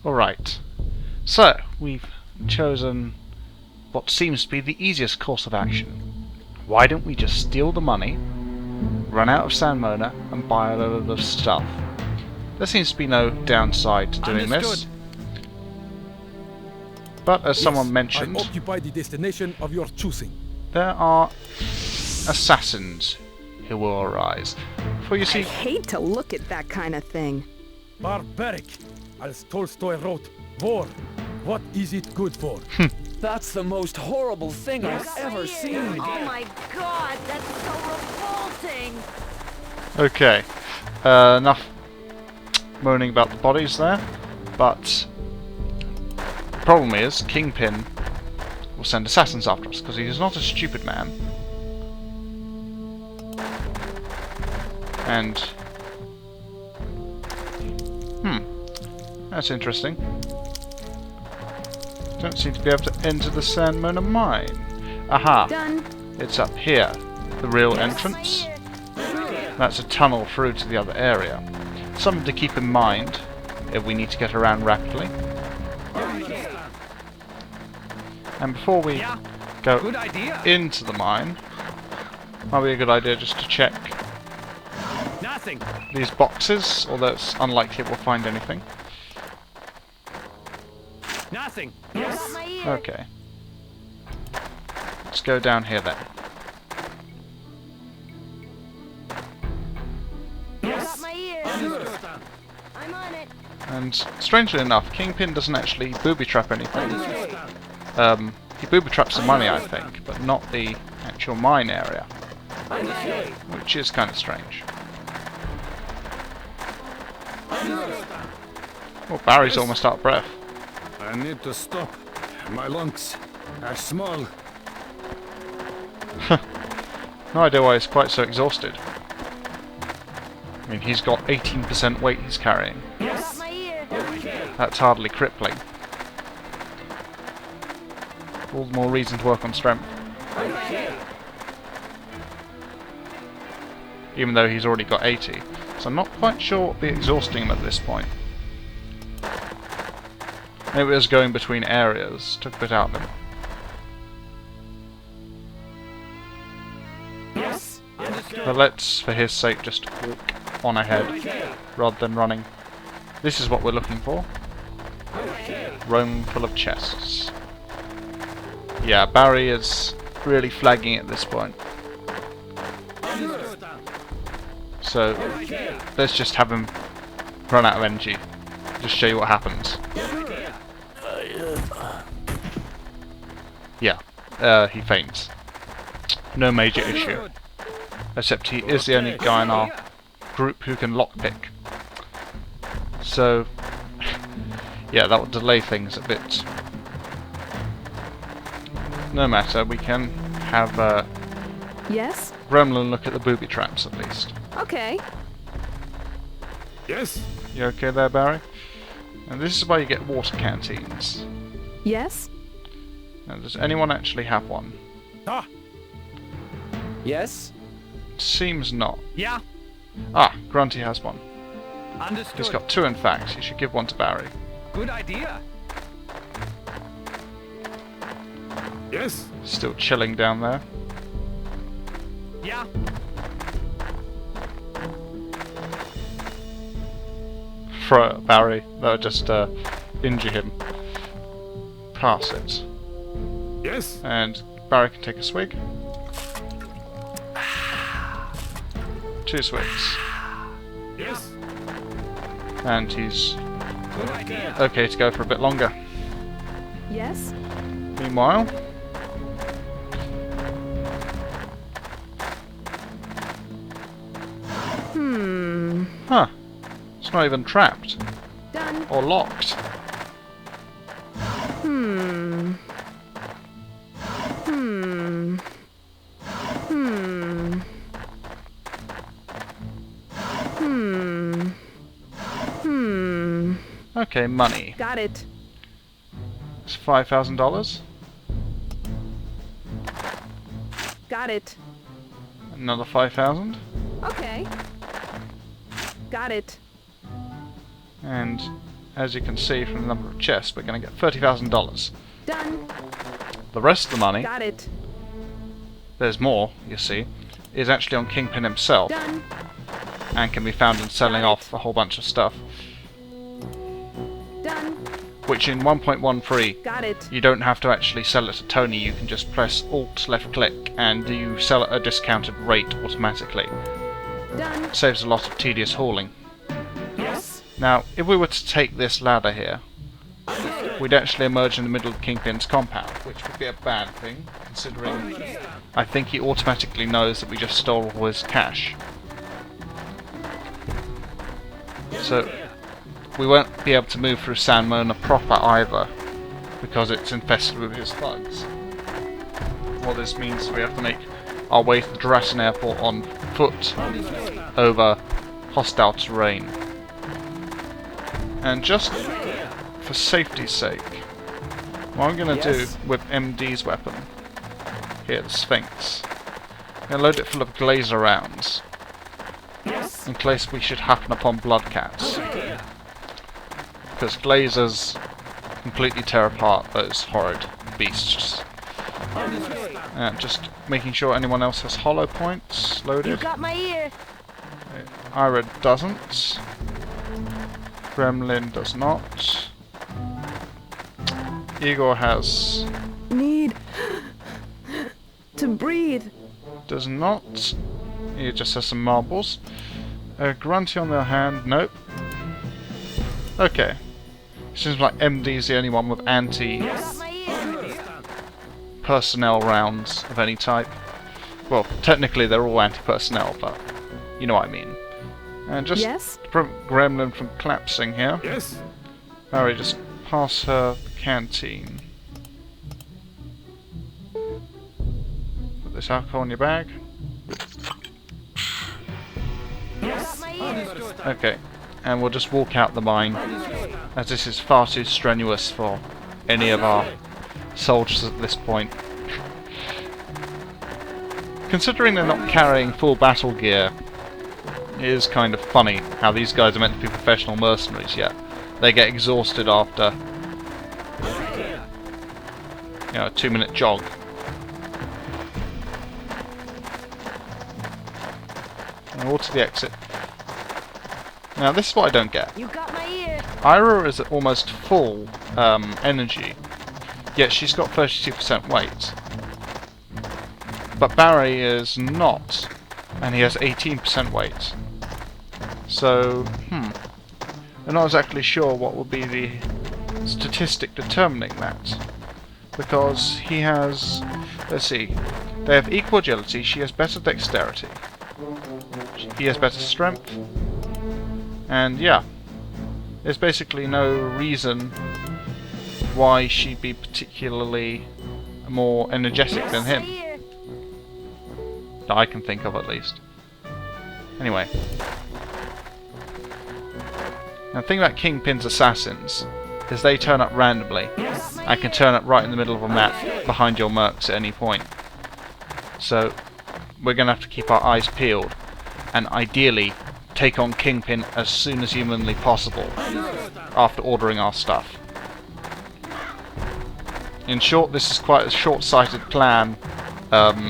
Alright. So, we've chosen what seems to be the easiest course of action. Why don't we just steal the money, run out of San Mona, and buy a load of stuff? There seems to be no downside to doing this. But as someone mentioned, occupy the destination of your choosing. There are assassins who will arise. For you see, I hate to look at that kind of thing. Barbaric. As Tolstoy wrote, war, what is it good for? That's the most horrible thing I've ever seen. Oh my god, that's so revolting! okay, enough moaning about the bodies there, but the problem is Kingpin will send assassins after us, because he is not a stupid man. And that's interesting. Don't seem to be able to enter the San Mona mine. Aha! Done. It's up here. The real entrance. That's a tunnel through to the other area. Something to keep in mind if we need to get around rapidly. And before we go into the mine, might be a good idea just to check these boxes, although it's unlikely we'll find anything. Nothing. Okay. Let's go down here then. I'm on it. And strangely enough, Kingpin doesn't actually booby trap anything. He booby traps the money, I think, but not the actual mine area, which is kind of strange. Oh, Barry's almost out of breath. I need to stop. My lungs are small. No idea why he's quite so exhausted. I mean, he's got 18% weight he's carrying. That's hardly crippling. All the more reason to work on strength. Even though he's already got 80. So I'm not quite sure what will be exhausting him at this point. Maybe it was going between areas, took a bit out of him. But let's, for his sake, just walk on ahead, rather than running. This is what we're looking for. Room full of chests. Yeah, Barry is really flagging at this point. So, let's just have him run out of energy. Just show you what happens. Yeah, he faints. No major issue. Except he is the only guy in our group who can lockpick. So, yeah, that will delay things a bit. No matter, we can have Yes? Gremlin look at the booby traps at least. Okay. Yes? You okay there, Barry? And this is why you get water canteens. Yes? Now, does anyone actually have one? Ah! Yes? Seems not. Yeah. Ah, Grunty has one. Understood. He's got two, in fact. You should give one to Barry. Good idea. Yes? Still chilling down there. Yeah. Throw it at Barry. That'll just injure him. Pass it. Yes? And Barry can take a swig. 2 swigs. Yes? And he's Good idea. okay to go for a bit longer. Yes? Meanwhile, huh, it's not even trapped Done. or locked. Hmm. Hmm. Hmm. Hmm. Hmm. Okay, money. Got it. It's $5,000. Got it. Another 5,000. Okay. Got it. And as you can see from the number of chests, we're going to get $30,000. Done. The rest of the money, Got it. there's more, you see, is actually on Kingpin himself, Done. and can be found in selling off a whole bunch of stuff, Done. which in 1.13 Got it. you don't have to actually sell it to Tony. You can just press Alt left click and you sell at a discounted rate automatically. Done. Saves a lot of tedious hauling. Yes. Now, if we were to take this ladder here, we'd actually emerge in the middle of Kingpin's compound, which would be a bad thing, considering I think he automatically knows that we just stole all his cash. So, we won't be able to move through San Mona proper either, because it's infested with his thugs. What this means is we have to make our way to the Dratton Airport on foot over hostile terrain. And just for safety's sake, what I'm going to do with MD's weapon, here, the Sphinx, I'm going to load it full of glazer rounds, in case we should happen upon bloodcats. Because glazers completely tear apart those horrid beasts. And just making sure anyone else has hollow points You loaded. got my ear. Ira doesn't. Gremlin does not. Igor has... Need to breathe. does not. He just has some marbles. Grunty on the other hand, nope. Okay. Seems like MD's the only one with Got my ear. personnel rounds of any type. Well, technically they're all anti-personnel, but you know what I mean. And just Yes? to prevent Gremlin from collapsing here, Yes. Barry, just pass her the canteen. Put this alcohol in your bag. Got my ear. Okay, and we'll just walk out the mine, as this is far too strenuous for any of our soldiers at this point. Considering they're not carrying full battle gear, it is kind of funny how these guys are meant to be professional mercenaries, yet they get exhausted after, you know, a 2-minute jog. And all to the exit. Now this is what I don't get. You got my ear. Ira is at almost full energy, yet she's got 32% weight. But Barry is not, and he has 18% weight. So, I'm not exactly sure what will be the statistic determining that. Because he has, let's see, they have equal agility, she has better dexterity, he has better strength, and yeah, there's basically no reason why she'd be particularly more energetic than him. Ear. That I can think of, at least. Anyway. Now the thing about Kingpin's assassins is they turn up randomly. I can turn up right in the middle of a map behind your mercs at any point. So we're going to have to keep our eyes peeled and ideally take on Kingpin as soon as humanly possible after ordering our stuff. In short, this is quite a short-sighted plan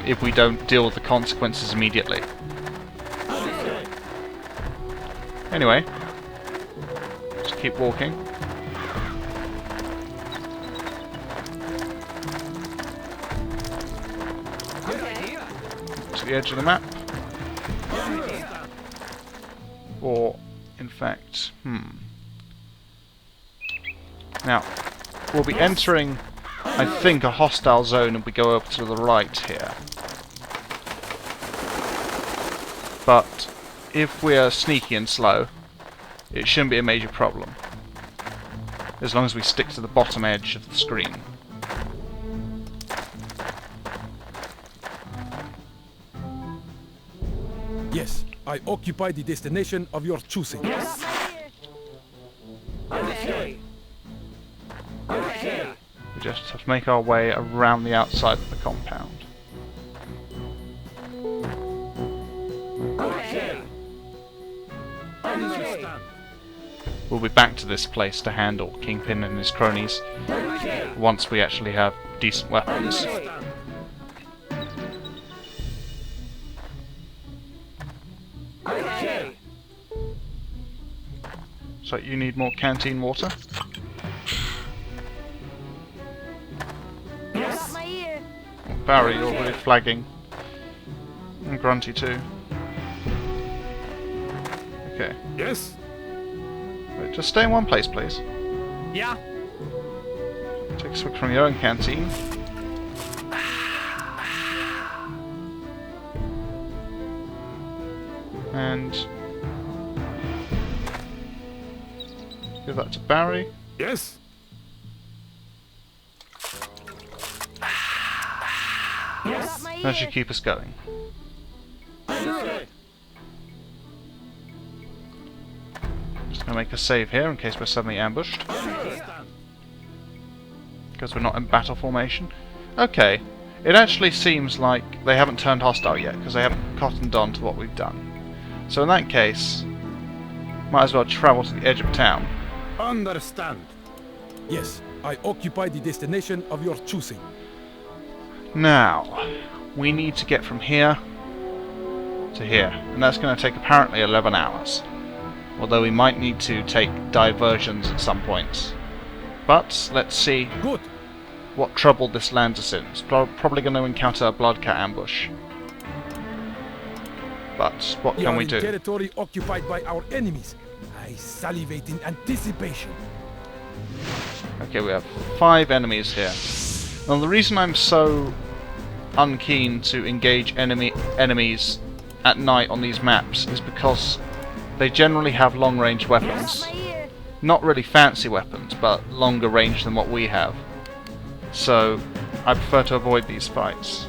if we don't deal with the consequences immediately. Anyway, just keep walking. To the edge of the map. Or, in fact, Now, we'll be entering, I think, a hostile zone if we go over to the right here. But if we're sneaky and slow, it shouldn't be a major problem. As long as we stick to the bottom edge of the screen. Yes, I occupy the destination of your choosing. Okay. Okay. We just have to make our way around the outside of the compound. Okay. We'll be back to this place to handle Kingpin and his cronies once we actually have decent weapons. Okay. So you need more canteen water? Got my ear. Oh, Barry, you're really flagging. And Grunty too. Okay. Yes? Wait, just stay in one place, please. Yeah? Take a swig from your own canteen. And give that to Barry. Yes? Got my ear. That should keep us going. Just gonna make a save here in case we're suddenly ambushed. Because we're not in battle formation. Okay. It actually seems like they haven't turned hostile yet, because they haven't cottoned on to what we've done. So in that case, might as well travel to the edge of town. Understand. Yes, I occupy the destination of your choosing. Now, we need to get from here to here, and that's going to take apparently 11 hours. Although we might need to take diversions at some points. But let's see Good. what trouble this lands us in. It's probably going to encounter a bloodcat ambush. But what We can are we in do? territory occupied by our enemies. I salivate in anticipation. Okay, we have 5 enemies here. Now the reason I'm so unkeen to engage enemies at night on these maps is because they generally have long-range weapons. Got my ear. Not really fancy weapons, but longer range than what we have. So I prefer to avoid these fights.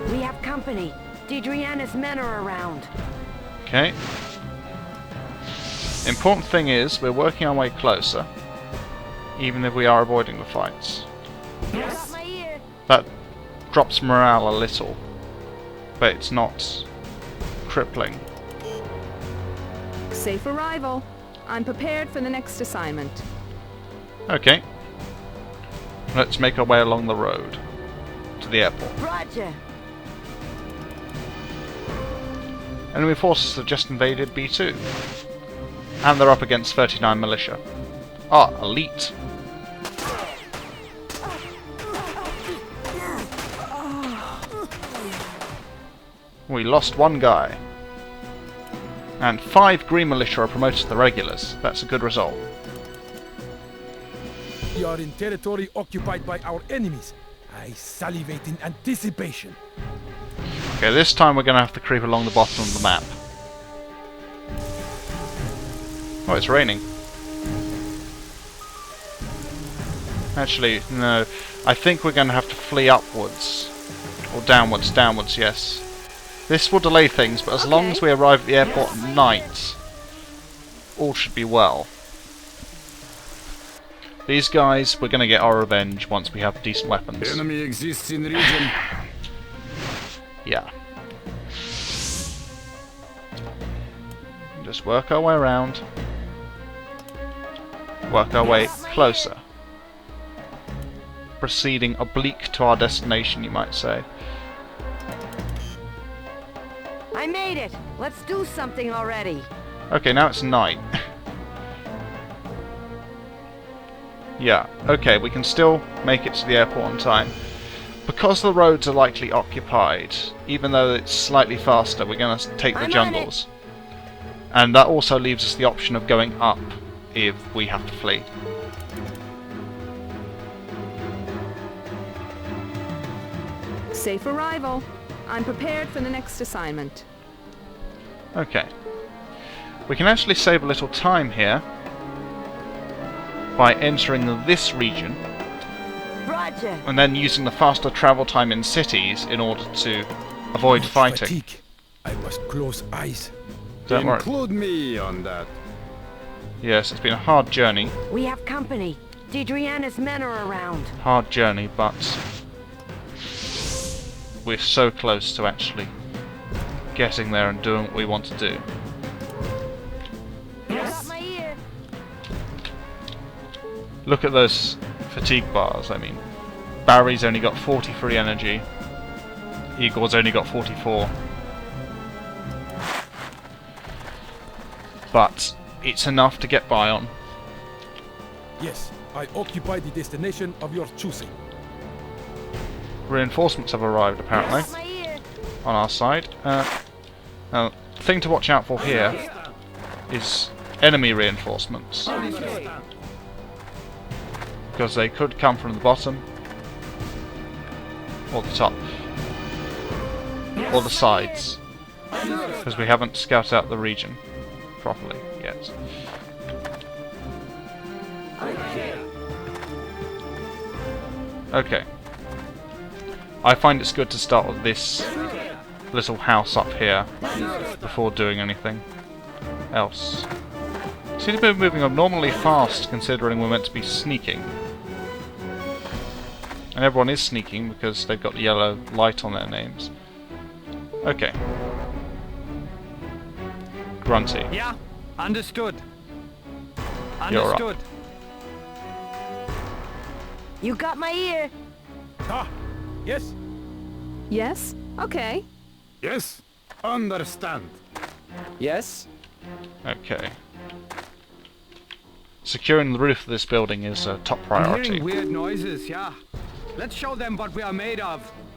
We have company. Deidreana's men are around. Okay. Important thing is, we're working our way closer, even if we are avoiding the fights. Got my ear. That drops morale a little, but it's not crippling. Safe arrival. I'm prepared for the next assignment. Okay. Let's make our way along the road to the airport. Roger. Enemy forces have just invaded B2. And they're up against 39 militia. Ah, elite. We lost 1 guy. And 5 green militia are promoted to the regulars. That's a good result. We are in territory occupied by our enemies. I salivate in anticipation. Okay, this time we're going to have to creep along the bottom of the map. Oh, it's raining. Actually, no. I think we're going to have to flee upwards. Or downwards, yes. This will delay things, but as long as we arrive at the airport at night, all should be well. These guys, we're going to get our revenge once we have decent weapons. Enemy exists in region. Yeah. Just work our way around. Work our way closer. Proceeding oblique to our destination, you might say. I made it. Let's do something already. Okay, now it's night. Yeah, okay, we can still make it to the airport on time. Because the roads are likely occupied, even though it's slightly faster, we're going to take the I'm on jungles. And that also leaves us the option of going up if we have to flee. Safe arrival. I'm prepared for the next assignment. Okay. We can actually save a little time here by entering this region Roger. and then using the faster travel time in cities in order to avoid fighting. Fatigue. I must close eyes. Don't worry. Include me on that. Yes, it's been a hard journey. We have company. Deidreana's men are around. Hard journey, but we're so close to actually getting there and doing what we want to do. Got my ear. Look at those fatigue bars. I mean, Barry's only got 43 energy. Igor's only got 44. But it's enough to get by on. Yes, I occupy the destination of your choosing. Reinforcements have arrived, apparently, My ear. on our side. Now, the thing to watch out for here is enemy reinforcements. Because they could come from the bottom, or the top, or the sides. Because we haven't scouted out the region properly yet. Okay. I find it's good to start with this little house up here before doing anything else. Seems to be moving abnormally fast considering we're meant to be sneaking. And everyone is sneaking because they've got the yellow light on their names. Okay. Grunty. Yeah, understood. You're up. Understood. You got my ear. Ah, yes, Yes? Okay. yes, understand. Yes? Okay. Securing the roof of this building is a top I'm priority. hearing weird noises, yeah. Let's show them what we are made of.